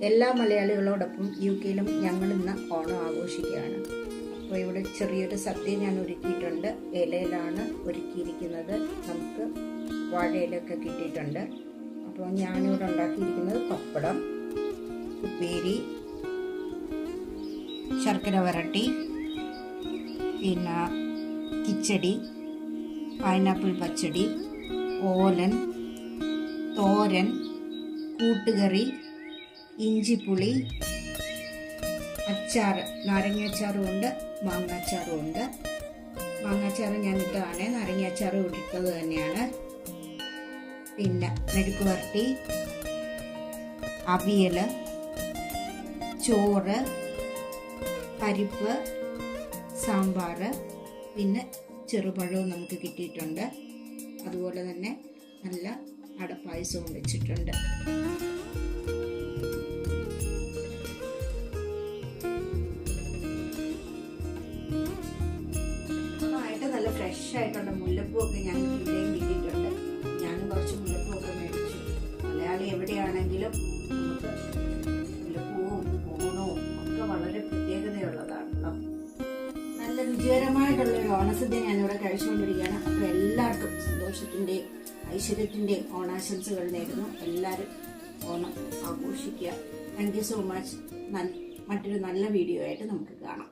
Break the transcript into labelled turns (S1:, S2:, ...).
S1: എല്ലാ മലയാളികളോടൊപ്പം UK-യിലും ഞങ്ങൾ ഇന്ന് ഓണം ആഘോഷിക്കുകയാണ്. അപ്പോൾ ഇവിടെ ചെറിയൊരു സദ്യ ഞാൻ ഒരുക്കിയിട്ടുണ്ട്. ഇലയിലാണ് ഒരുക്കിയിരിക്കുന്നത്. നമുക്ക് വാഴയിലൊക്കെ കിട്ടിയിട്ടുണ്ട്. അപ്പോൾ ഞാനിവിടെ ഉണ്ടാക്കിയിരിക്കുന്നത് പപ്പടം, ഉപ്പേരി, ശർക്കര വരട്ടി, പിന്നെ കിച്ചടി, പൈനാപ്പിൾ പച്ചടി, ഓലൻ, തോരൻ, കൂട്ടുകറി, ഇഞ്ചിപ്പുളി, അച്ചാർ, നാരങ്ങ അച്ചാറും ഉണ്ട്, മാങ്ങ അച്ചാറും ഉണ്ട്. മാങ്ങ അച്ചാർ ഞാൻ ഇട്ടതാണ്, നാരങ്ങ അച്ചാർ ഇട്ടത് തന്നെയാണ്. പിന്നെ മെഴുക്ക് വരട്ടി, അവിയൽ, ചോറ്, പരിപ്പ്, സാമ്പാർ, പിന്നെ ചെറുപഴവും നമുക്ക് കിട്ടിയിട്ടുണ്ട്. അതുപോലെ തന്നെ നല്ല അടപ്പായസവും വെച്ചിട്ടുണ്ട്. നല്ല ഫ്രഷ് ആയിട്ടുള്ള മുല്ലപ്പൂവൊക്കെ ഞങ്ങൾക്ക് ഇവിടെയും കിട്ടിയിട്ടുണ്ട്. ഞാനും കുറച്ച് മുല്ലപ്പൂവൊക്കെ മേടിച്ചു. മലയാളി എവിടെയാണെങ്കിലും നമുക്ക് മുല്ലപ്പൂവും ഓണവും ഒക്കെ വളരെ പ്രത്യേകതയുള്ളതാണല്ലോ. നല്ല രുചികരമായിട്ടുള്ളൊരു ഓണസദ്യ ഞാനിവിടെ കഴിച്ചുകൊണ്ടിരിക്കുകയാണ്. അപ്പോൾ എല്ലാവർക്കും സന്തോഷത്തിൻ്റെയും ഐശ്വര്യത്തിൻ്റെയും ഓണാശംസകൾ നേരുന്നു. എല്ലാവരും ഓണം ആഘോഷിക്കുക. Thank you so much. മറ്റൊരു നല്ല വീഡിയോ ആയിട്ട് നമുക്ക് കാണാം.